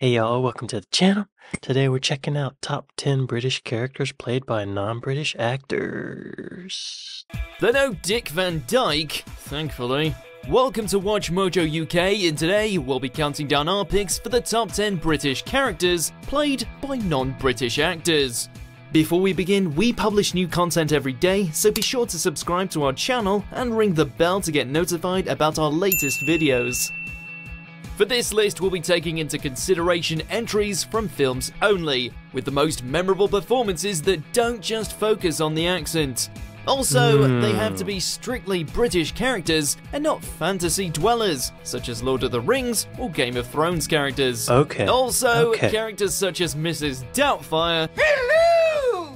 Hey y'all, welcome to the channel. Today we're checking out top 10 British characters played by non-British actors. They're no Dick Van Dyke, thankfully. Welcome to Watch Mojo UK, and today we'll be counting down our picks for the top 10 British characters played by non-British actors. Before we begin, we publish new content every day, so be sure to subscribe to our channel and ring the bell to get notified about our latest videos. For this list, we'll be taking into consideration entries from films only, with the most memorable performances that don't just focus on the accent. Also, they have to be strictly British characters and not fantasy dwellers, such as Lord of the Rings or Game of Thrones characters. Also, characters such as Mrs. Doubtfire,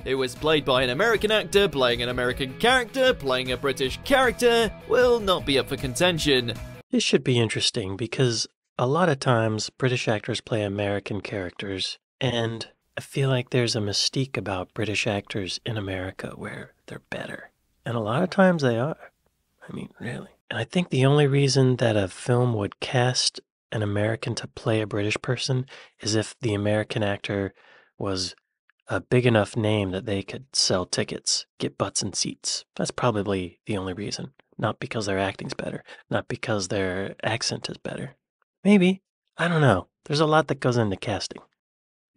who was played by an American actor playing an American character playing a British character, will not be up for contention. This should be interesting because a lot of times British actors play American characters, and I feel like there's a mystique about British actors in America where they're better. And a lot of times they are. I mean, really. And I think the only reason that a film would cast an American to play a British person is if the American actor was a big enough name that they could sell tickets, get butts and seats. That's probably the only reason. Not because their acting's better, not because their accent is better. Maybe. I don't know. There's a lot that goes into casting.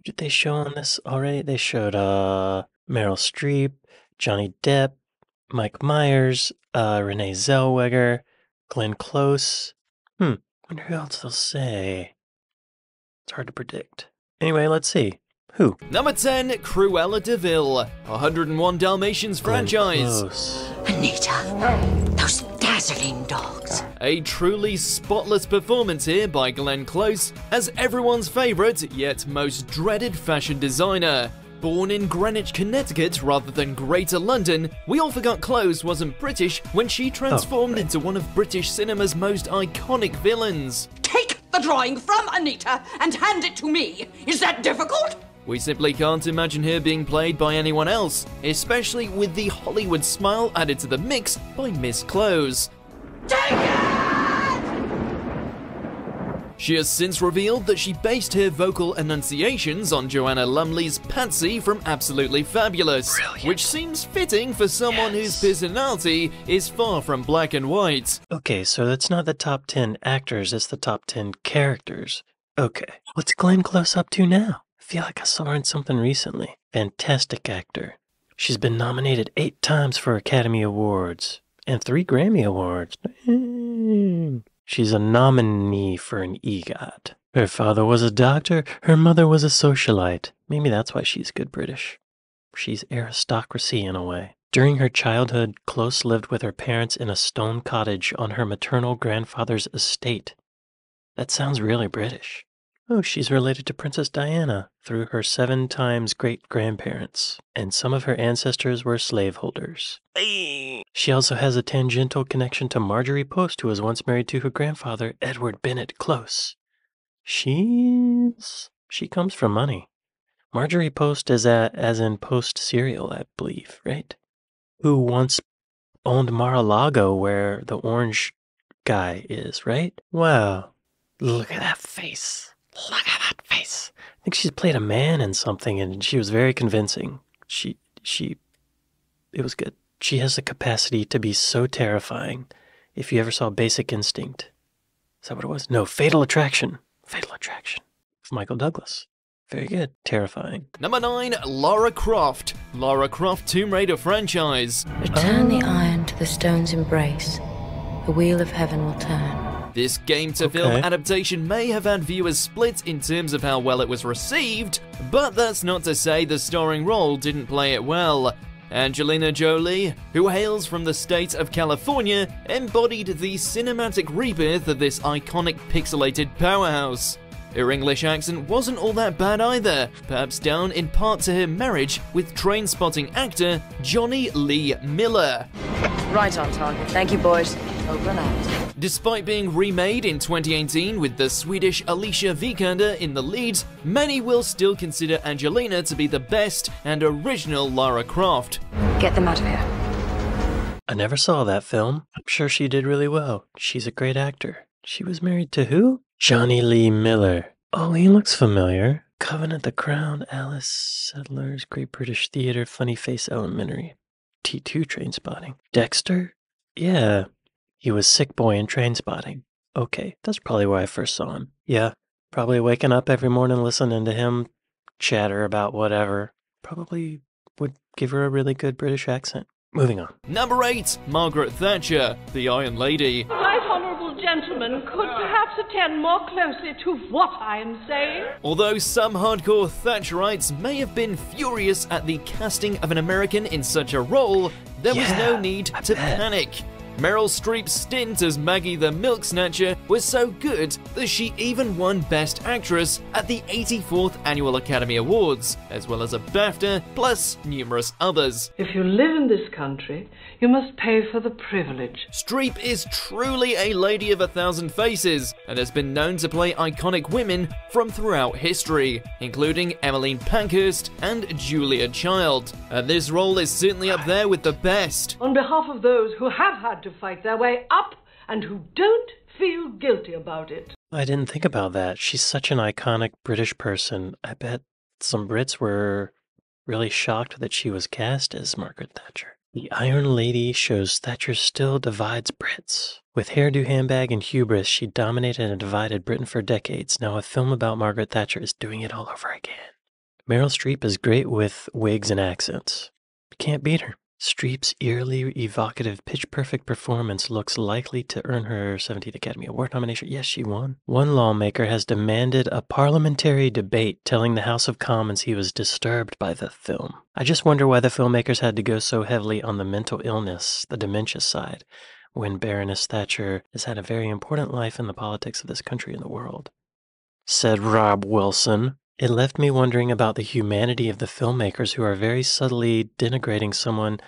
Did they show on this already? They showed Meryl Streep, Johnny Depp, Mike Myers, Renee Zellweger, Glenn Close. Wonder who else they'll say. It's hard to predict. Anyway, let's see. Who? Number 10, Cruella de Vil, 101 Dalmatians franchise. Close. Anita, those dazzling dogs. A truly spotless performance here by Glenn Close as everyone's favourite yet most dreaded fashion designer. Born in Greenwich, Connecticut rather than Greater London, we all forgot Close wasn't British when she transformed into one of British cinema's most iconic villains. Take the drawing from Anita and hand it to me. Is that difficult? We simply can't imagine her being played by anyone else, especially with the Hollywood smile added to the mix by Miss Close. Take it! She has since revealed that she based her vocal enunciations on Joanna Lumley's Patsy from Absolutely Fabulous, which seems fitting for someone whose personality is far from black and white. Okay, so that's not the top 10 actors, it's the top 10 characters. Okay, what's Glenn Close up to now? I feel like I saw her in something recently. Fantastic actor. She's been nominated 8 times for Academy Awards and 3 Grammy Awards. She's a nominee for an EGOT. Her father was a doctor, her mother was a socialite. Maybe that's why she's good British. She's aristocracy in a way. During her childhood, Close lived with her parents in a stone cottage on her maternal grandfather's estate. That sounds really British. Oh, she's related to Princess Diana through her 7 times great-grandparents, and some of her ancestors were slaveholders. She also has a tangential connection to Marjorie Post, who was once married to her grandfather, Edward Bennett Close. She comes from money. Marjorie Post is as in Post cereal, I believe, right? Who once owned Mar-a-Lago, where the orange guy is, right? Wow. Look at that face. Look at that face. I think she's played a man in something, and she was very convincing. It was good. She has the capacity to be so terrifying. If you ever saw Basic Instinct. Is that what it was? No, Fatal Attraction. Fatal Attraction. Michael Douglas. Very good. Terrifying. Number 9, Lara Croft. Lara Croft Tomb Raider franchise. Return the iron to the stone's embrace. The wheel of heaven will turn. This game-to-film adaptation may have had viewers split in terms of how well it was received, but that's not to say the starring role didn't play it well. Angelina Jolie, who hails from the state of California, embodied the cinematic rebirth of this iconic pixelated powerhouse. Her English accent wasn't all that bad either, perhaps down in part to her marriage with train-spotting actor Johnny Lee Miller. Right on target. Thank you, boys. Over and out. Despite being remade in 2018 with the Swedish Alicia Vikander in the lead, many will still consider Angelina to be the best and original Lara Croft. Get them out of here. I never saw that film. I'm sure she did really well. She's a great actor. She was married to who? Johnny Lee Miller. Oh, he looks familiar. Covenant, The Crown, Alice, Settlers, Great British Theatre, Funny Face Elementary, T2 Trainspotting. Dexter? Yeah, he was Sick Boy in Trainspotting. Okay, that's probably where I first saw him. Yeah, probably waking up every morning listening to him chatter about whatever. Probably would give her a really good British accent. Moving on. Number 8, Margaret Thatcher, the Iron Lady. Right honourable gentlemen could perhaps attend more closely to what I am saying. Although some hardcore Thatcherites may have been furious at the casting of an American in such a role, there was no need to panic. Meryl Streep's stint as Maggie the Milk Snatcher was so good that she even won Best Actress at the 84th Annual Academy Awards, as well as a BAFTA, plus numerous others. If you live in this country, you must pay for the privilege. Streep is truly a lady of 1,000 faces, and has been known to play iconic women from throughout history, including Emmeline Pankhurst and Julia Child. And this role is certainly up there with the best. On behalf of those who have had to fight their way up and who don't feel guilty about it. I didn't think about that. She's such an iconic British person. I bet some Brits were really shocked that she was cast as Margaret Thatcher. The Iron Lady shows Thatcher still divides Brits. With hairdo, handbag, and hubris, she dominated and divided Britain for decades. Now a film about Margaret Thatcher is doing it all over again. Meryl Streep is great with wigs and accents. You can't beat her. Streep's eerily evocative, pitch-perfect performance looks likely to earn her 17th Academy Award nomination. Yes, she won. One lawmaker has demanded a parliamentary debate, telling the House of Commons he was disturbed by the film. I just wonder why the filmmakers had to go so heavily on the mental illness, the dementia side, when Baroness Thatcher has had a very important life in the politics of this country and the world. Said Rob Wilson. It left me wondering about the humanity of the filmmakers who are very subtly denigrating someone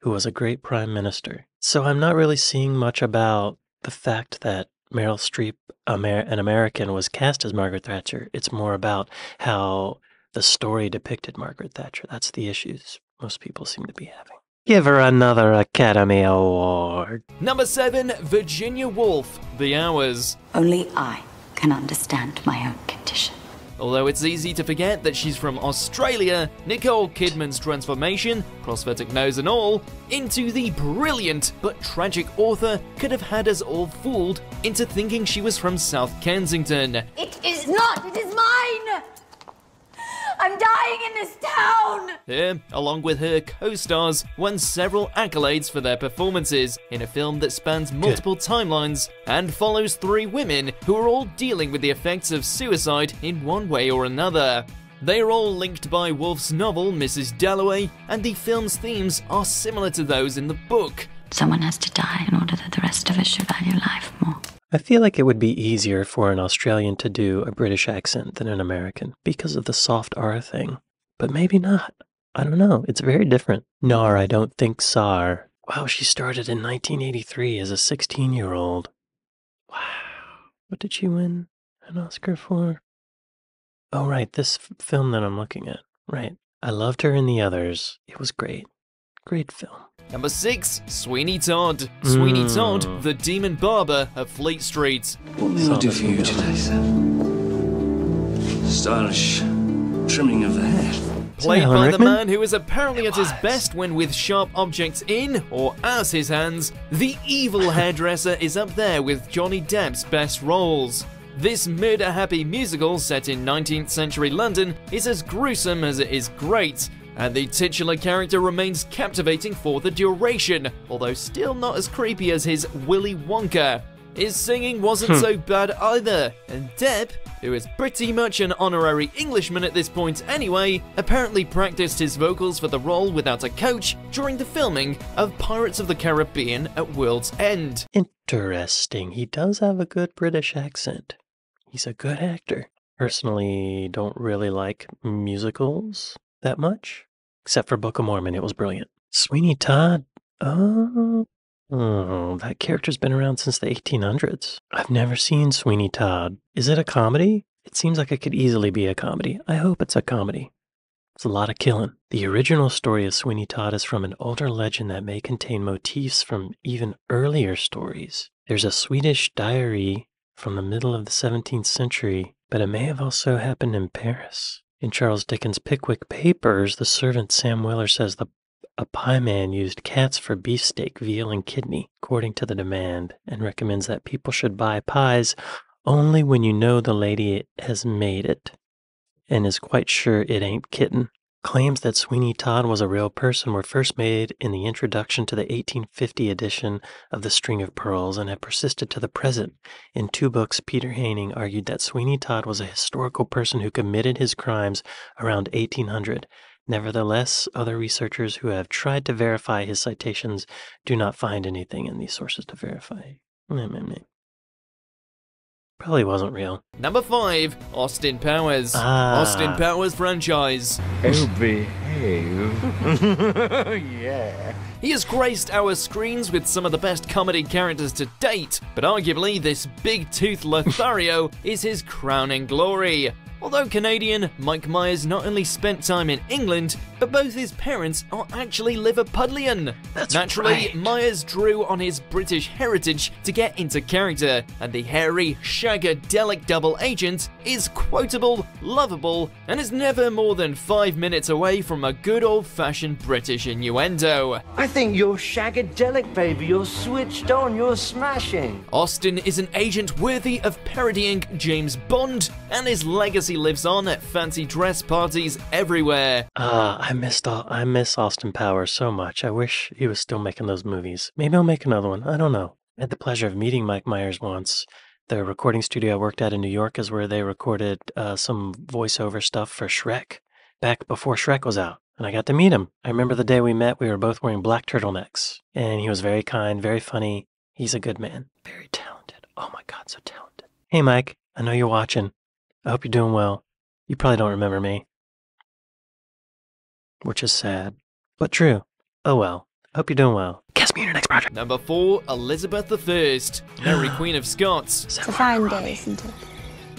who was a great prime minister. So I'm not really seeing much about the fact that Meryl Streep, an American, was cast as Margaret Thatcher. It's more about how the story depicted Margaret Thatcher. That's the issues most people seem to be having. Give her another Academy Award. Number 7, Virginia Woolf, The Hours. Only I can understand my own condition. Although it's easy to forget that she's from Australia, Nicole Kidman's transformation, prosthetic nose and all, into the brilliant but tragic author could have had us all fooled into thinking she was from South Kensington. It is not! It is mine! I'm dying in this town! Her, along with her co-stars, won several accolades for their performances in a film that spans multiple timelines and follows 3 women who are all dealing with the effects of suicide in one way or another. They are all linked by Woolf's novel, Mrs. Dalloway, and the film's themes are similar to those in the book. Someone has to die in order that the rest of us should value life more. I feel like it would be easier for an Australian to do a British accent than an American because of the soft R thing. But maybe not. I don't know. It's very different. Nar, I don't think Sar. Wow, she started in 1983 as a 16-year-old. Wow. What did she win an Oscar for? Oh, right, this film that I'm looking at. Right. I loved her in the others. It was great. Great film. Number 6, Sweeney Todd. Sweeney Todd, the demon barber of Fleet Street. What may I do for you today, sir? Stylish trimming of the hair. Played by the man who is apparently at his best when with sharp objects in or at his hands, the evil hairdresser is up there with Johnny Depp's best roles. This murder-happy musical set in 19th century London is as gruesome as it is great, and the titular character remains captivating for the duration, although still not as creepy as his Willy Wonka. His singing wasn't so bad either, and Depp, who is pretty much an honorary Englishman at this point anyway, apparently practiced his vocals for the role without a coach during the filming of Pirates of the Caribbean at World's End. Interesting. He does have a good British accent. He's a good actor. Personally, don't really like musicals that much, except for Book of Mormon. It was brilliant. Sweeney Todd. Oh, that character's been around since the 1800s. I've never seen Sweeney Todd. Is it a comedy? It seems like it could easily be a comedy. I hope it's a comedy. It's a lot of killing. The original story of Sweeney Todd is from an older legend that may contain motifs from even earlier stories. There's a Swedish diary from the middle of the 17th century, but it may have also happened in Paris. In Charles Dickens' Pickwick Papers, the servant Sam Weller says a pieman used cats for beefsteak, veal, and kidney, according to the demand, and recommends that people should buy pies only when you know the lady has made it and is quite sure it ain't kitten. Claims that Sweeney Todd was a real person were first made in the introduction to the 1850 edition of The String of Pearls and have persisted to the present. In 2 books, Peter Haining argued that Sweeney Todd was a historical person who committed his crimes around 1800. Nevertheless, other researchers who have tried to verify his citations do not find anything in these sources to verify. Probably wasn't real. Number 5, Austin Powers. Austin Powers franchise. Oh, behave. Yeah. He has graced our screens with some of the best comedy characters to date, but arguably this big-toothed Lothario is his crowning glory. Although Canadian, Mike Myers not only spent time in England, but both his parents are actually Liverpudlian. That's Naturally, right. Myers drew on his British heritage to get into character, and the hairy, shagadelic double agent is quotable, lovable, and is never more than 5 minutes away from a good old-fashioned British innuendo. I think you're shagadelic, baby. You're switched on. You're smashing. Austin is an agent worthy of parodying James Bond, and his legacy lives on at fancy dress parties everywhere. I miss Austin Powers so much. I wish he was still making those movies. Maybe I'll make another one. I don't know. I had the pleasure of meeting Mike Myers once. The recording studio I worked at in New York is where they recorded some voiceover stuff for Shrek, back before Shrek was out. And I got to meet him. I remember the day we met, we were both wearing black turtlenecks. And he was very kind, very funny. He's a good man. Very talented. Oh my God, so talented. Hey Mike, I know you're watching. I hope you're doing well. You probably don't remember me. Which is sad, but true. Oh well. I hope you're doing well. Guess me in your next project. Number 4, Elizabeth I, Mary Queen of Scots. It's a fine day, isn't it?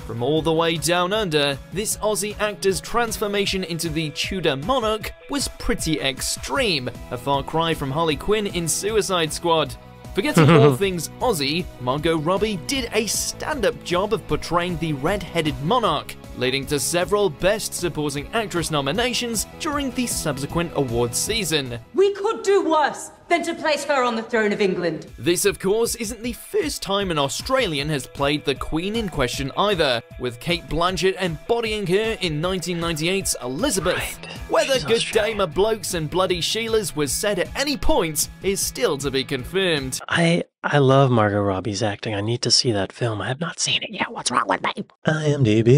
From all the way down under, this Aussie actor's transformation into the Tudor monarch was pretty extreme, a far cry from Harley Quinn in Suicide Squad. Forgetting all things Aussie, Margot Robbie did a stand-up job of portraying the red-headed monarch, leading to several Best Supporting Actress nominations during the subsequent awards season. We could do worse than to place her on the throne of England. This, of course, isn't the first time an Australian has played the Queen in question either, with Kate Blanchett embodying her in 1998's Elizabeth. Right. Whether She's Good Australian. Dame of Blokes and Bloody Sheilas was said at any point is still to be confirmed. I love Margot Robbie's acting. I need to see that film. I have not seen it yet. What's wrong with me? IMDb.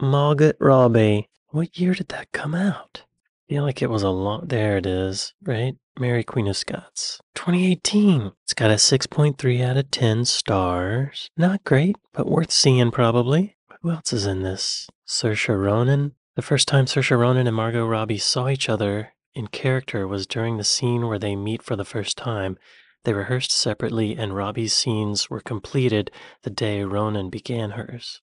Margaret Robbie. What year did that come out? I feel like it was a long... There it is, right? Mary Queen of Scots. 2018. It's got a 6.3 out of 10 stars. Not great, but worth seeing probably. Who else is in this? Saoirse Ronan. The first time Saoirse Ronan and Margot Robbie saw each other in character was during the scene where they meet for the first time. They rehearsed separately, and Robbie's scenes were completed the day Ronan began hers.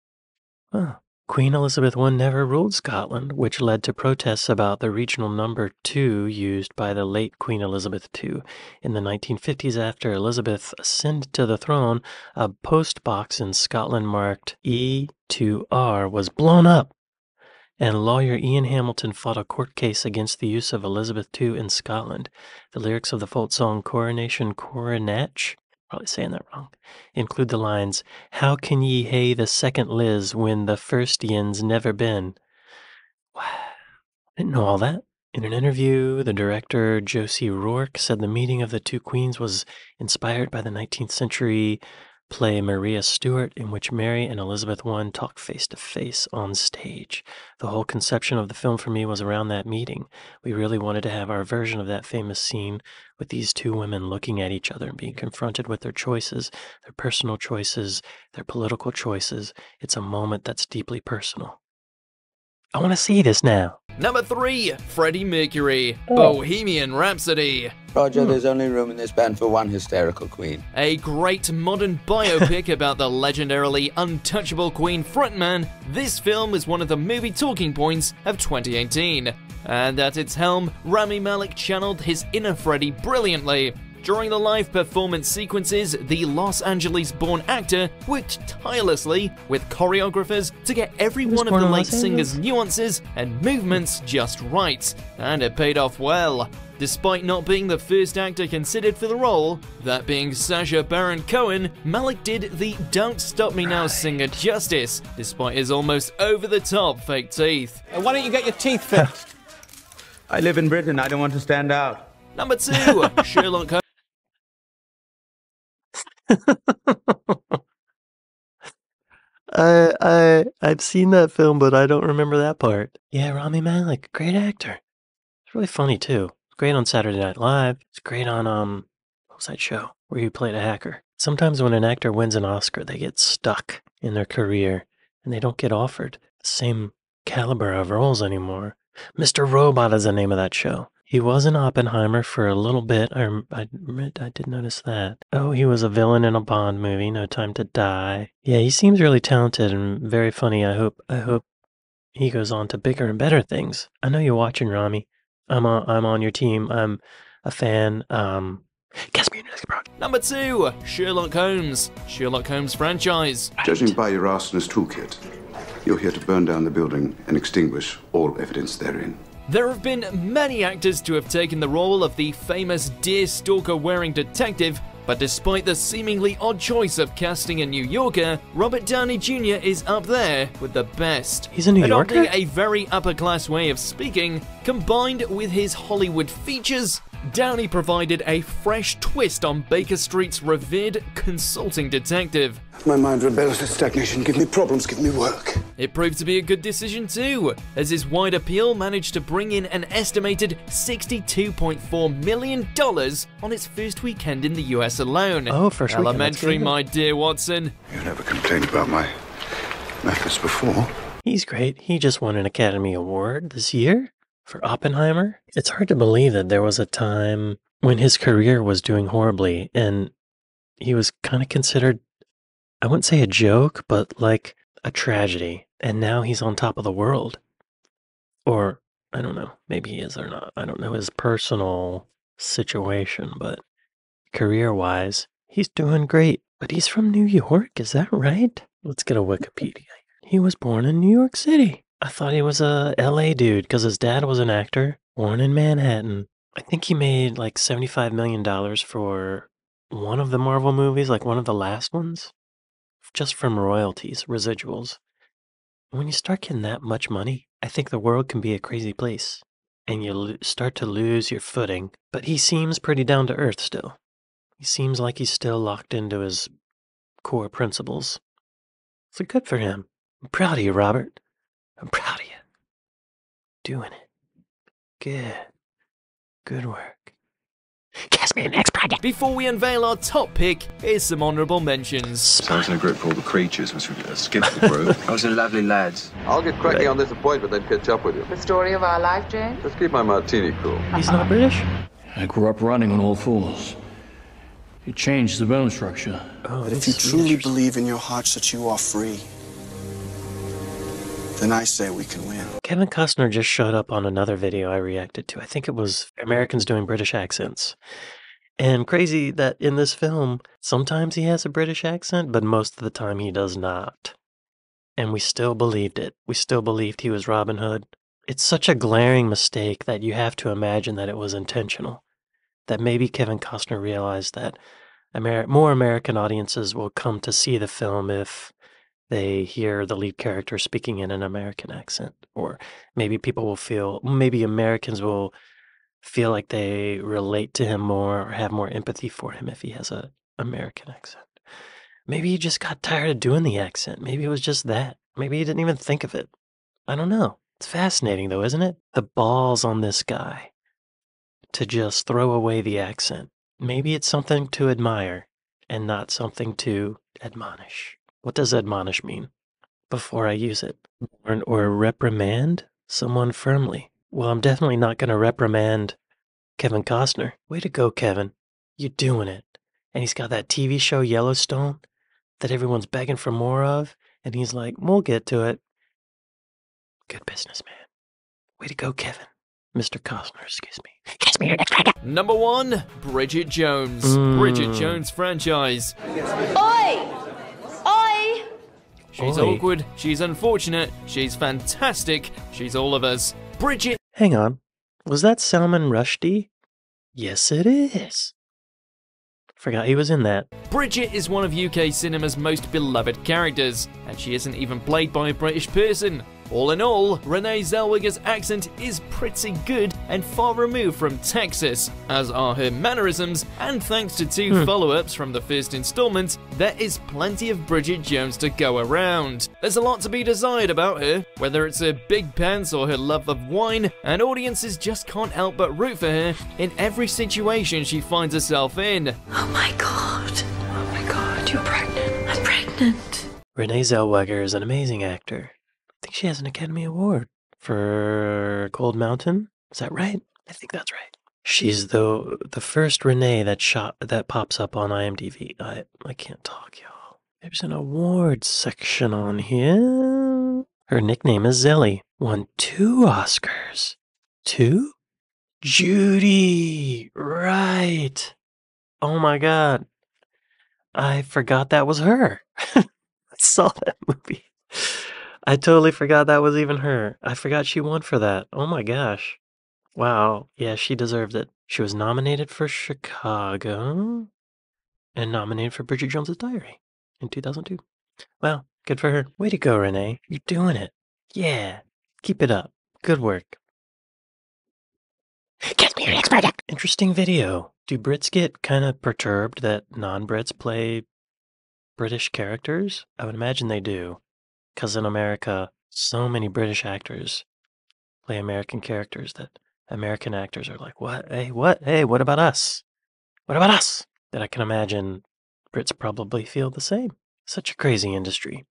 Huh. Queen Elizabeth I never ruled Scotland, which led to protests about the regional number 2 used by the late Queen Elizabeth II. In the 1950s, after Elizabeth ascended to the throne, a post box in Scotland marked E2R was blown up, and lawyer Ian Hamilton fought a court case against the use of Elizabeth II in Scotland. The lyrics of the folk song Coronation Coronach, probably saying that wrong, include the lines, "How can ye hae the second Liz when the first yen's never been?" Wow, didn't know all that. In an interview, the director Josie Rourke said the meeting of the two queens was inspired by the 19th century play Maria Stuart, in which Mary and Elizabeth I talk face-to-face on stage. The whole conception of the film for me was around that meeting. We really wanted to have our version of that famous scene with these two women looking at each other and being confronted with their choices, their personal choices, their political choices. It's a moment that's deeply personal. I want to see this now. Number 3, Freddie Mercury, Bohemian Rhapsody. Roger, there's only room in this band for one hysterical queen. A great modern biopic about the legendarily untouchable Queen frontman, this film is one of the movie talking points of 2018. And at its helm, Rami Malek channeled his inner Freddie brilliantly. During the live performance sequences, the Los Angeles-born actor worked tirelessly with choreographers to get every one of the late singer's nuances and movements just right, and it paid off well. Despite not being the first actor considered for the role, that being Sacha Baron Cohen, Malik did the Don't Stop Me Now singer justice, despite his almost over-the-top fake teeth. Why don't you get your teeth fixed? I live in Britain, I don't want to stand out. Number 2, Sherlock Holmes. I've seen that film, but I don't remember that part. Yeah, Rami Malek, great actor. It's really funny too. Great on Saturday Night Live. It's great on what was that show where he played a hacker? Sometimes when an actor wins an Oscar, they get stuck in their career and they don't get offered the same caliber of roles anymore. Mr. Robot is the name of that show. He was in Oppenheimer for a little bit. I did notice that. Oh, he was a villain in a Bond movie, No Time to Die. Yeah, he seems really talented and very funny. I hope he goes on to bigger and better things. I know you're watching, Rami. I'm on your team. I'm a fan. Guess me next project. Number 2, Sherlock Holmes. Sherlock Holmes franchise. Judging by your arsonist toolkit, you're here to burn down the building and extinguish all evidence therein. There have been many actors to have taken the role of the famous deer stalker-wearing detective, but despite the seemingly odd choice of casting a New Yorker, Robert Downey Jr. is up there with the best. He's a New Yorker? Adopting a very upper-class way of speaking, combined with his Hollywood features, Downey provided a fresh twist on Baker Street's revered consulting detective. My mind rebels at stagnation. Give me problems, give me work. It proved to be a good decision too, as his wide appeal managed to bring in an estimated $62.4 million on its first weekend in the US alone. Oh, first weekend. Elementary, my dear Watson. You never complained about my methods before. He's great. He just won an Academy Award this year for Oppenheimer. It's hard to believe that there was a time when his career was doing horribly and he was kind of considered, I wouldn't say a joke, but like a tragedy. And now he's on top of the world. Or, I don't know, maybe he is or not. I don't know his personal situation, but career-wise, he's doing great. But he's from New York, is that right? Let's get a Wikipedia. He was born in New York City. I thought he was a LA dude because his dad was an actor, born in Manhattan. I think he made like $75 million for one of the Marvel movies, like one of the last ones, just from royalties, residuals. When you start getting that much money, I think the world can be a crazy place, and you start to lose your footing. But he seems pretty down to earth still. He seems like he's still locked into his core principles. So good for him. I'm proud of you, Robert. I'm proud of you. Doing it. Good. Good work. Cast me the next project. Before we unveil our top pick, here's some honourable mentions. I was in a group called The Creatures, which was a skippable group. I was in Lovely Lads. I'll get cracking on this appointment, then catch up with you. The story of our life, Jane? Let's keep my martini cool. He's not British? I grew up running on all fours. It changed the bone structure. Oh, if you truly believe in your hearts that you are free, then I say we can win. Kevin Costner just showed up on another video I reacted to. I think it was Americans doing British accents. And crazy that in this film, sometimes he has a British accent, but most of the time he does not. And we still believed it. We still believed he was Robin Hood. It's such a glaring mistake that you have to imagine that it was intentional. That maybe Kevin Costner realized that more American audiences will come to see the film if they hear the lead character speaking in an American accent. Or maybe maybe Americans will feel like they relate to him more or have more empathy for him if he has an American accent. Maybe he just got tired of doing the accent. Maybe it was just that. Maybe he didn't even think of it. I don't know. It's fascinating though, isn't it? The balls on this guy to just throw away the accent. Maybe it's something to admire and not something to admonish. What does admonish mean? Before I use it. Or reprimand someone firmly. Well, I'm definitely not going to reprimand Kevin Costner. Way to go, Kevin. You're doing it. And he's got that TV show Yellowstone that everyone's begging for more of. And he's like, we'll get to it. Good business, man. Way to go, Kevin. Mr. Costner, excuse me. Number 1, Bridget Jones. Bridget Jones franchise. Oi! Oi! She's Oi. awkward, she's unfortunate, she's fantastic, she's all of us. Bridget. Hang on. Was that Salman Rushdie? Yes, it is. Forgot he was in that. Bridget is one of UK cinema's most beloved characters, and she isn't even played by a British person. All in all, Renee Zellweger's accent is pretty good and far removed from Texas, as are her mannerisms, and thanks to 2 follow-ups from the first installment, there is plenty of Bridget Jones to go around. There's a lot to be desired about her, whether it's her big pants or her love of wine, and audiences just can't help but root for her in every situation she finds herself in. Oh my god, you're pregnant. I'm pregnant. Renee Zellweger is an amazing actor. I think she has an Academy Award for Cold Mountain. Is that right? I think that's right. She's the first Renee that pops up on IMDb. I can't talk, y'all. There's an awards section on here. Her nickname is Zelly. Won 2 Oscars. 2? Judy! Right. Oh my god. I forgot that was her. I saw that movie. I totally forgot that was even her. I forgot she won for that. Oh my gosh. Wow. Yeah, she deserved it. She was nominated for Chicago and nominated for Bridget Jones' Diary in 2002. Well, good for her. Way to go, Renee. You're doing it. Yeah. Keep it up. Good work. Get me your next project. Interesting video. Do Brits get kind of perturbed that non-Brits play British characters? I would imagine they do. Because in America, so many British actors play American characters that American actors are like, what? Hey, what? Hey, what about us? What about us? That I can imagine Brits probably feel the same. Such a crazy industry.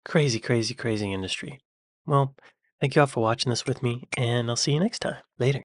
Crazy, crazy, crazy industry. Well, thank you all for watching this with me, and I'll see you next time. Later.